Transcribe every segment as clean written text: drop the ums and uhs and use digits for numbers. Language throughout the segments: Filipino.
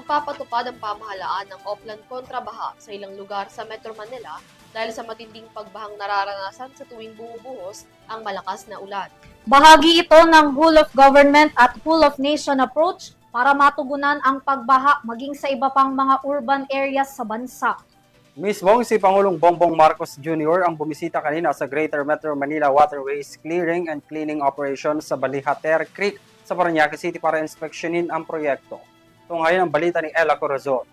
magpapatupad ang pamahalaan ng Oplan kontra baha sa ilang lugar sa Metro Manila dahil sa matinding pagbahang nararanasan sa tuwing bumubuhos ang malakas na ulan. Bahagi ito ng whole of government at whole of nation approach para matugunan ang pagbaha maging sa iba pang mga urban areas sa bansa. Mismong si Pangulong Bongbong Marcos Jr. ang bumisita kanina sa Greater Metro Manila Waterways Clearing and Cleaning Operation sa Balihater Creek sa Parañaque City para inspeksyonin ang proyekto. Ito ngayon ang balita ni Ella Corazon.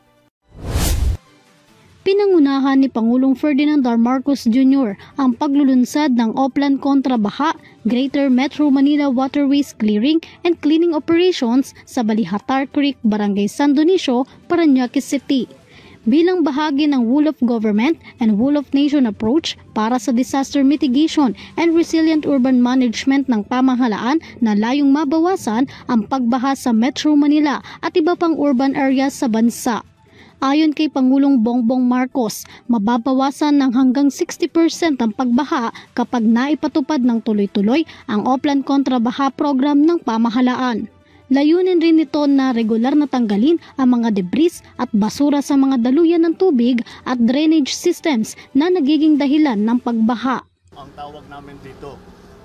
Pinangunahan ni Pangulong Ferdinand R. Marcos Jr. ang paglulunsad ng Oplan kontra baha, Greater Metro Manila Waterways Clearing and Cleaning Operations sa Balihatar Creek, Barangay San Dionisio, Parañaque City. Bilang bahagi ng whole of government and whole of nation approach para sa disaster mitigation and resilient urban management ng pamahalaan na layong mabawasan ang pagbaha sa Metro Manila at iba pang urban areas sa bansa. Ayon kay Pangulong Bongbong Marcos, mababawasan ng hanggang 60% ang pagbaha kapag naipatupad ng tuloy-tuloy ang Oplan kontra baha program ng pamahalaan. Layunin rin nito na regular na tanggalin ang mga debris at basura sa mga daluyan ng tubig at drainage systems na nagiging dahilan ng pagbaha. Ang tawag namin dito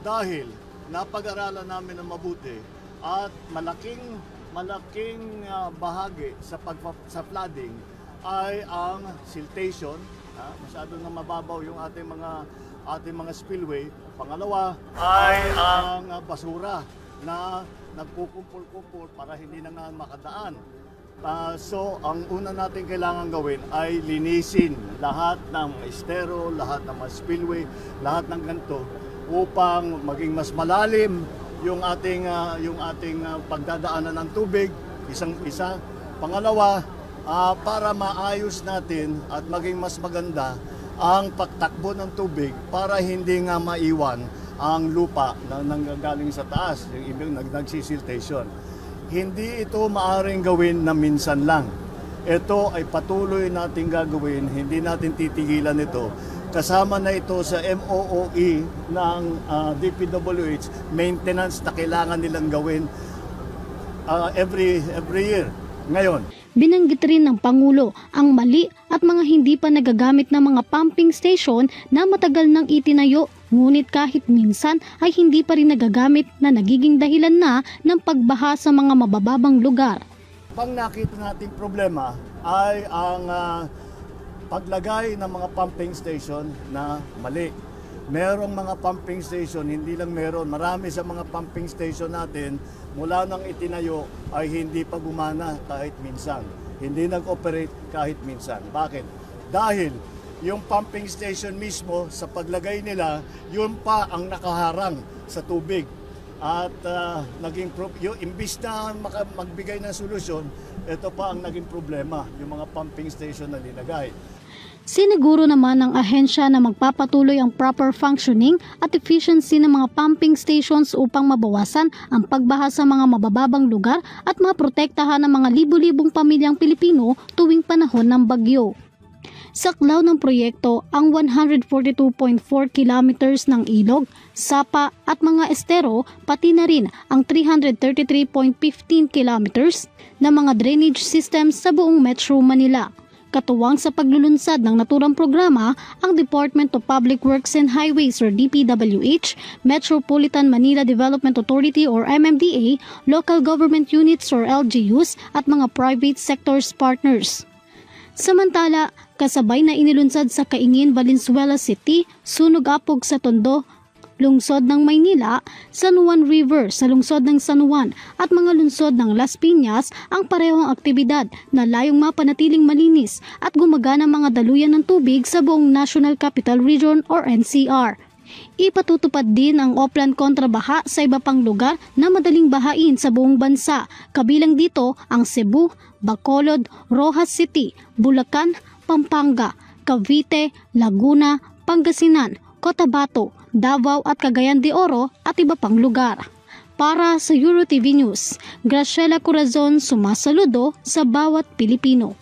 dahil napag-aralan namin ng mabuti at malaking bahagi sa flooding ay ang siltation. Masyado na mababaw yung ating mga spillway. Pangalawa ay ang basura na nagkukumpul-kumpul para hindi na nga makadaan. So, ang una natin kailangan gawin ay linisin lahat ng estero, lahat ng mga spillway, lahat ng ganito upang maging mas malalim yung ating pagdadaanan ng tubig, isang-isa. Pangalawa, para maayos natin at maging mas maganda ang pagtakbo ng tubig para hindi nga maiwan ang lupa na nanggagaling sa taas, yung ibig nagsisiltation. Hindi ito maaaring gawin na minsan lang. Ito ay patuloy nating gagawin, hindi natin titigilan ito. Kasama na ito sa MOOE ng DPWH, maintenance na kailangan nilang gawin every year. Ngayon, binanggit rin ng Pangulo ang mali at mga hindi pa nagagamit na mga pumping station na matagal nang itinayo, ngunit kahit minsan ay hindi pa rin nagagamit na nagiging dahilan na ng pagbaha sa mga mabababang lugar. Pang nakita nating problema ay ang paglagay ng mga pumping station na mali. Merong mga pumping station, hindi lang meron, marami sa mga pumping station natin mula nang itinayo ay hindi pa gumana kahit minsan. Hindi nag-operate kahit minsan. Bakit? Dahil yung pumping station mismo sa paglagay nila, yun pa ang nakaharang sa tubig. At imbis na magbigay ng solusyon, ito pa ang naging problema, yung mga pumping station na nilagay. Siniguro naman ng ahensya na magpapatuloy ang proper functioning at efficiency ng mga pumping stations upang mabawasan ang pagbaha sa mga mabababang lugar at maprotektahan ang mga libu-libong pamilyang Pilipino tuwing panahon ng bagyo. Saklaw ng proyekto ang 142.4 kilometers ng ilog, sapa at mga estero, pati na rin ang 333.15 kilometers na mga drainage systems sa buong Metro Manila. Katuwang sa paglulunsad ng naturang programa, ang Department of Public Works and Highways or DPWH, Metropolitan Manila Development Authority or MMDA, local government units or LGUs at mga private sectors partners. Samantala, kasabay na inilunsad sa Kaingin, Valenzuela City, Sunog-Apog sa Tondo, lungsod ng Maynila, San Juan River sa lungsod ng San Juan at mga lungsod ng Las Piñas ang parehong aktibidad na layong mapanatiling malinis at gumagana mga daluyan ng tubig sa buong National Capital Region or NCR. Ipatutupad din ang Oplan kontra baha sa iba pang lugar na madaling bahain sa buong bansa, kabilang dito ang Cebu, Bacolod, Rojas City, Bulacan, Pampanga, Cavite, Laguna, Pangasinan, Cotabato, Davao at Cagayan de Oro at iba pang lugar. Para sa EuroTV News, Graciela Corazon sumasaludo sa bawat Pilipino.